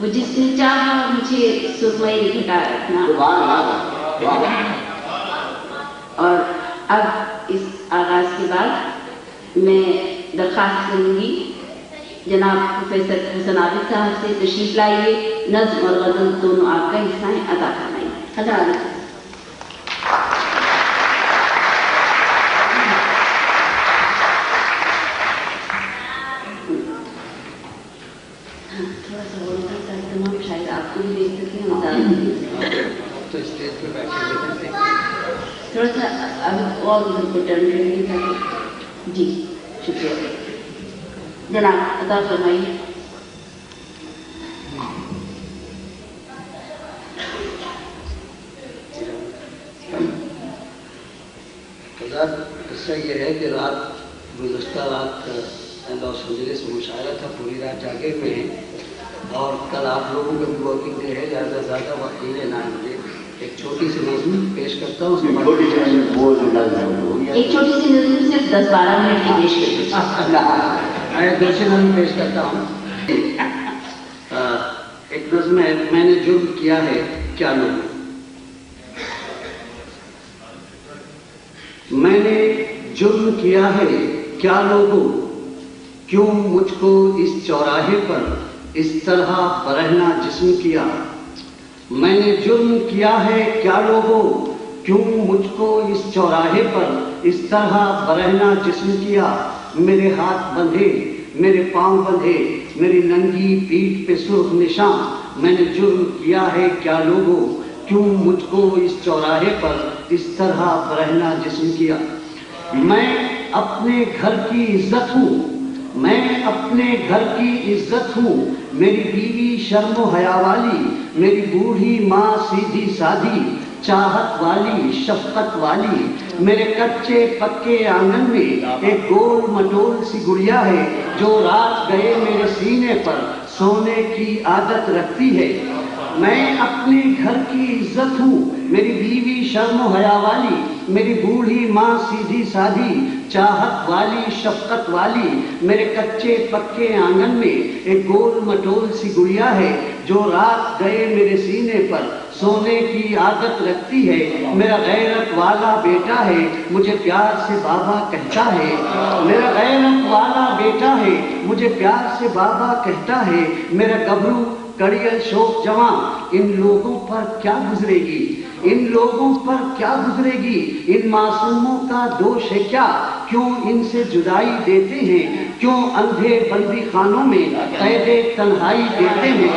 وہ جس نے چاہا مجھے سرمئی گھٹا رکھنا. اور اب اس آغاز کے بعد میں درخواست کروں گی جناب پروفیسر حسن عابد صاحب سے تشریف لائیے، نظم اور غزل دونوں آپ کا حصہ ہیں، ادا فرمائیے. حضرات تھوڑا سا بولنا تاکہ تمام شاید آپ کو بھی دیکھ سکیں. تھوڑا سا اب اور ادھر کو ٹرن کریں گے. جی شکریہ جناب، عطا فرمائیے. قصہ یہ ہے کہ گزشتہ رات لاس اینجلس میں مشاعرہ تھا، پوری رات جاگے ہوئے ہیں اور کل آپ لوگوں کا بھی ورکنگ ڈے ہے، لہٰذا زیادہ وقت نہیں لینا ہے مجھے. ایک چھوٹی سی نظم پیش کرتا ہوں. ایک چھوٹی سی نظم صرف 10-12 منٹ کی پیش کرتا ہوں. میں دوسری نظم پیش کرتا ہوں. ایک نظم ہے، میں نے جرم کیا ہے کیا لوگوں. میں نے جرم کیا ہے کیا لوگوں، کیوں مجھ کو اس چوراہے پر اس طرح برہنہ جسم کیا. میں نے جرم کیا ہے کیا لوگوں، کیوں مجھ کو اس چوراہے پر اس طرح برہنہ جسم کیا. میرے ہاتھ بندھے میرے پاؤں بندھے میری ننگی پیٹھ پہ سرخ نشان. میں نے جرم کیا ہے کیا لوگوں، کیوں مجھ کو اس چوراہے پر اس طرح برہنہ جسم کیا. میں اپنے گھر کی عزت ہوں، میں اپنے گھر کی عزت ہوں. میری بیوی شرم و حیا والی، میری بوڑھی ماں سیدھی سادھی چاہت والی شفقت والی. میرے کچے پکے آنگن میں ایک گول مٹول سی گڑیا ہے جو رات گئے میرے سینے پر سونے کی عادت رکھتی ہے. میں اپنے گھر کی عزت ہوں، میری بیوی شرم و حیا والی، میری بوڑھی ماں سیدھی سادھی چاہت والی شفقت والی. میرے کچے پکے آنگن میں ایک گول مٹول سی گڑیا ہے جو رات گئے میرے سینے پر سونے کی عادت رکھتی ہے. میرا غیرت والا بیٹا ہے مجھے پیار سے بابا کہتا ہے. میرا غیرت والا بیٹا ہے مجھے پیار سے بابا کہتا ہے. میرا گبرو کڑیل شوق جوان ان لوگوں پر کیا گزرے گی، ان لوگوں پر کیا گزرے گی. ان معصوموں کا دوش ہے کیا، کیوں ان سے جدائی دیتے ہیں، کیوں اندھے بندی خانوں میں قید تنہائی دیتے ہیں.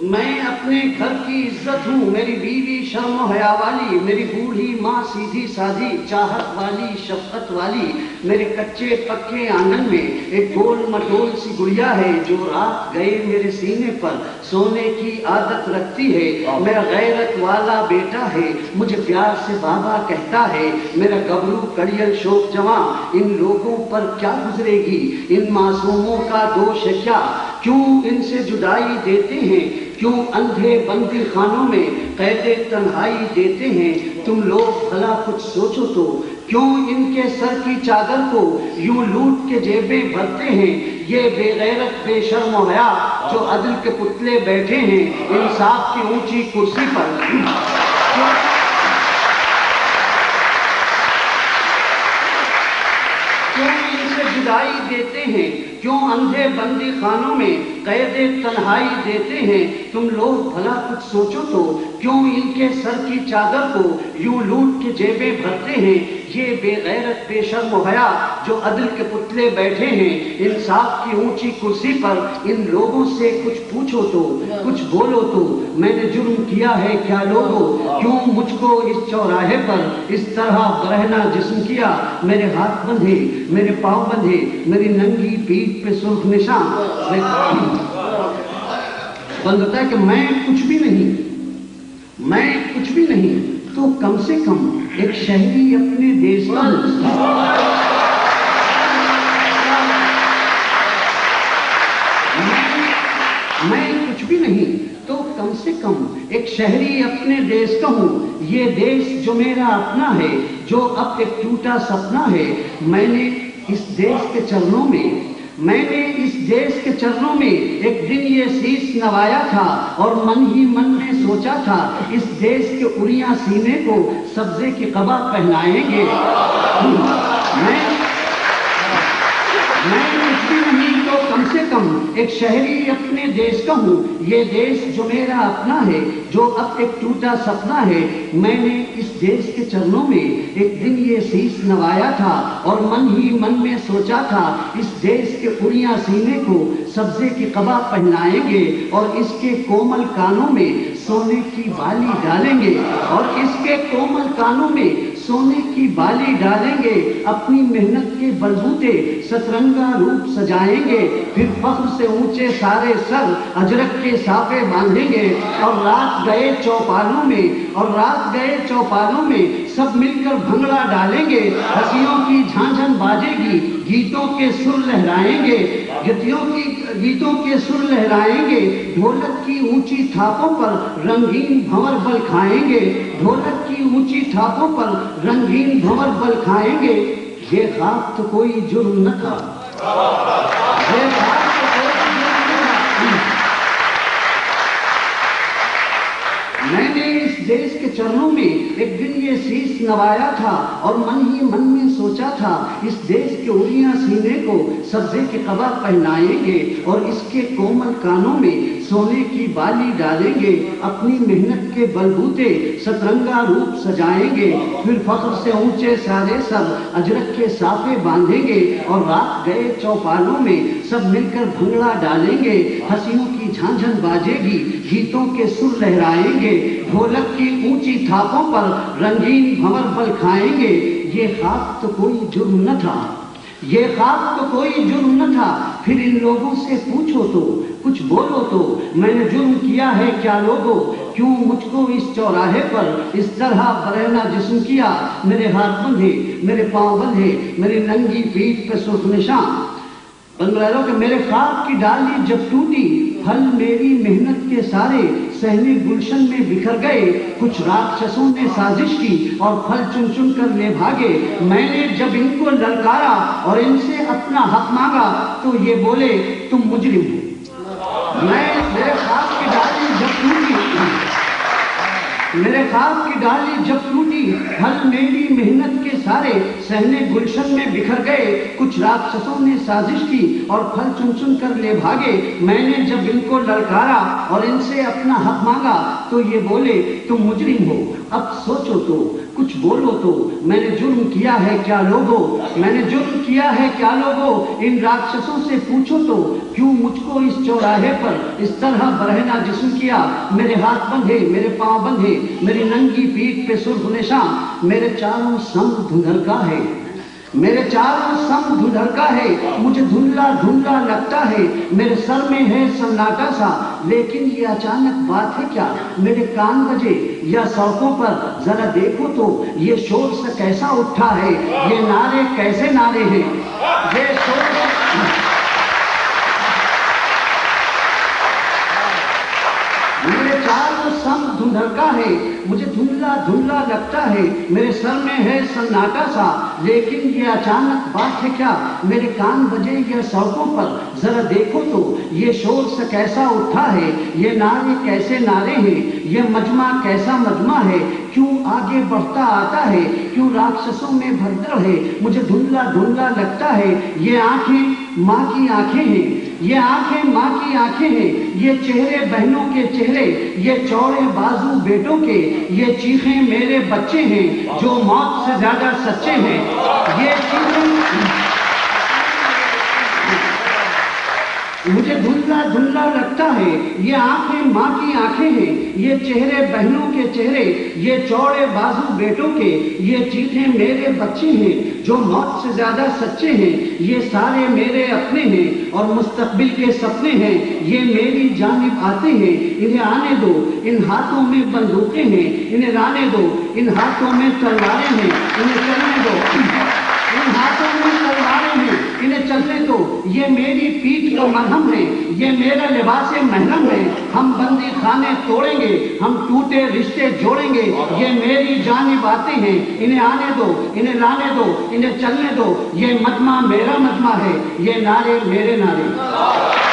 میں اپنے گھر کی عزت ہوں، میری بیوی شرم و حیا والی، میری بوڑھی ماں سیدھی سادھی چاہت والی شفقت والی. میرے کچے پکے آنگن میں ایک گول مٹول سی گڑیا ہے جو رات گئے میرے سینے پر سونے کی عادت رکھتی ہے. میرا غیرت والا بیٹا ہے مجھے پیار سے بابا کہتا ہے. میرا گبرو کڑیل شوق جوان ان لوگوں پر کیا گزرے گی، ان معصوموں کا دوش ہے کیا، کیوں ان سے جدائی دیتے ہیں، کیوں اندھے بندی خانوں میں قید تنہائی دیتے ہیں. تم لوگ بھلا کچھ سوچو تو، کیوں ان کے سر کی چادر کو یوں لوٹ کے جیبیں بھرتے ہیں. یہ بے غیرت بے شرم و حیا جو عدل کے پتلے بیٹھے ہیں انصاف کی اونچی کرسی پر. کیوں ان سے جدائی دیتے ہیں، کیوں اندھے بندی خانوں میں قید تنہائی دیتے ہیں. تم لوگ بھلا کچھ سوچو تو، کیوں ان کے سر کی چادر کو یوں لوٹ کے جیبیں بھرتے ہیں. یہ بے غیرت بے شرم و حیا جو عدل کے پتلے بیٹھے ہیں انصاف کی اونچی کرسی پر. ان لوگوں سے کچھ پوچھو تو، کچھ بولو تو. میں نے جرم کیا ہے کیا لوگوں، کیوں مجھ کو اس چوراہے پر اس طرح برہنہ جسم کیا. میرے ہاتھ بندھے میرے پاؤں بندھے میری ننگی پیٹھ پہ سرخ نشان. بندتا ہے کہ میں کچھ بھی نہیں، میں کچھ بھی نہیں تو کم سے کم ایک شہری اپنے دیش کا میں کچھ بھی نہیں تو کم سے کم ایک شہری اپنے دیش کا ہوں. یہ دیش جو میرا اپنا ہے, جو اب ایک ٹوٹا سپنا ہے, میں نے اس دیش کے چرنوں میں ایک دن یہ شیش نوایا تھا اور من ہی من میں سوچا تھا اس دیش کے اڑیاں سینے کو سبزے کی قبا پہنائیں گے. میں کچھ بھی نہیں تو کم سے کم ایک شہری اپنے دیش کا ہوں. یہ دیش جو میرا اپنا ہے, جو اب ایک ٹوٹا سپنا ہے, میں نے اس دیش کے چرنوں میں ایک دن یہ شیش نوایا تھا اور من ہی من میں سوچا تھا اس دیش کے اڑیاں سینے کو سبزے کی قبا پہنائیں گے اور اس کے کومل کانوں میں سونے کی بالی ڈالیں گے, اور اس کے کومل کانوں میں سونے کی بالی ڈالیں گے. اپنی محنت کے بلبوتے سترنگا روپ سجائیں گے, پھر فخر سے اونچے سارے سر اجرک کے سافے باندھیں گے, اور رات گئے چوپالوں میں سب مل کر بھنگڑا ڈالیں گے. ہنسیوں کی جھانجھن باجے گی, گیتوں کے سر لہرائیں گے, ڈھولک کی اونچی تھاپوں پر رنگین بھنور بل کھائیں گے, ڈھولک کی اونچی تھاپوں پر رنگین بھنور بل کھائیں گے. یہ خواب تو کوئی جرم نہ تھا, میں نے اس دیش کے چرنوں میں ایک دن یہ شیش نوایا تھا اور من ہی من میں سوچا تھا اس دیش کے اڑیاں سینے کو سبزے کی قبا پہنائیں گے اور اس کے کومل کانوں میں سونے کی بالی ڈالیں گے. اپنی محنت کے بلبوتے سترنگا روپ سجائیں گے, پھر فخر سے اونچے سارے سر اجرک کے سافے باندھیں گے, اور رات گئے چوپالوں میں سب مل کر بھنگڑا ڈالیں گے. ہنسیوں کی جھانجھن باجے گی, گیتوں کے سر لہرائیں گے, ڈھولک کی اونچی تھاپوں پر رنگین بھنور بل کھائیں گے. یہ خواب تو کوئی جرم نہ تھا, پھر ان لوگوں سے پوچھو تو, کچھ بولو تو, میں نے جرم کیا ہے کیا لوگوں, کیوں مجھ کو اس چوراہے پر اس طرح برہنہ جسم کیا. میرے ہاتھ بندھے, میرے پاؤں بندھے, میری ننگی پیٹھ پہ سرخ نشان. کہ میرے خواب کی ڈالی جب ٹوٹی, پھل میری محنت کے سارے صحنے گلشن میں بکھر گئے. کچھ راکشسوں نے سازش کی اور پھل چن چن کر لے بھاگے. میں نے جب ان کو للکارا اور ان سے اپنا حق مانگا تو یہ بولے تم مجرم ہو. میرے خواب کی ڈالی جب ٹوٹی, پھل میری محنت کے سارے صحنے گلشن میں بکھر گئے. کچھ راکشسوں نے سازش کی اور پھل چن چن کر لے بھاگے. میں نے جب ان کو للکارا اور ان سے اپنا حق مانگا تو یہ بولے تم مجرم ہو. اب سوچو تو, کچھ بولو تو, میں نے جرم کیا ہے کیا لوگوں, ان راکشسوں سے پوچھو تو, کیوں مجھ کو اس چوراہے پر اس طرح برہنہ جسم کیا. میرے ہاتھ بندھے, میرے پاؤں بندھے, میری ننگی پیٹھ پہ سرخ نشان. میرے چاروں سم دھندھرکا ہے, مجھے دھندلا دھندلا لگتا ہے. میرے سر میں ہے سناٹا سا, لیکن یہ اچانک بات ہے کیا. میرے کان بجے یا سڑکوں پر ذرا دیکھو تو, یہ شور سے کیسا اٹھا ہے. یہ نعرے کیسے نعرے ہیں, یہ شور میرے چاروں سم دھندھرکا ہے, مجھے دھندلا دھندلا لگتا ہے. میرے سر میں ہے سناٹا سا, لیکن یہ اچانک بات ہے کیا. میرے کان بجے یا سڑکوں پر ذرا دیکھو تو, یہ شور سے کیسا اٹھا ہے. یہ نعرے کیسے نعرے ہیں, یہ مجمع کیسا مجمع ہے. کیوں آگے بڑھتا آتا ہے, کیوں راکشسوں میں بھگدڑ ہے. مجھے دھندلا دھندلا لگتا ہے. یہ آنکھیں ماں کی آنکھیں ہیں, یہ چہرے بہنوں کے چہرے, یہ چوڑے بازو بیٹوں کے, یہ چیخیں میرے بچے ہیں جو موت سے زیادہ سچے ہیں. یہ چیخیں مجھے دھندلا دھندلا لگتا ہے. یہ آنکھیں ماں کی آنکھیں ہیں, یہ چہرے بہنوں کے چہرے, یہ چوڑے بازو بیٹوں کے, یہ چیخیں میرے بچے ہیں جو موت سے زیادہ سچے ہیں. یہ سارے میرے اپنے ہیں اور مستقبل کے سپنے ہیں. یہ میری جانب آتے ہیں, انہیں آنے دو. ان ہاتھوں میں بندوقیں ہیں, انہیں رانے دو. ان ہاتھوں میں تلواریں ہیں, انہیں چلنے دو. ان ہاتھوں میں تلواریں ہیں, انہیں چلنے دو. یہ میری پیٹھ کا مرہم ہے، یہ میرا لباس محرم ہے، ہم بندی خانے توڑیں گے، ہم ٹوٹے رشتے جوڑیں گے، یہ میری جانب آتے ہیں، انہیں آنے دو، انہیں لانے دو، انہیں چلنے دو، یہ مجمع میرا مجمع ہے، یہ نعرے میرے نعرے۔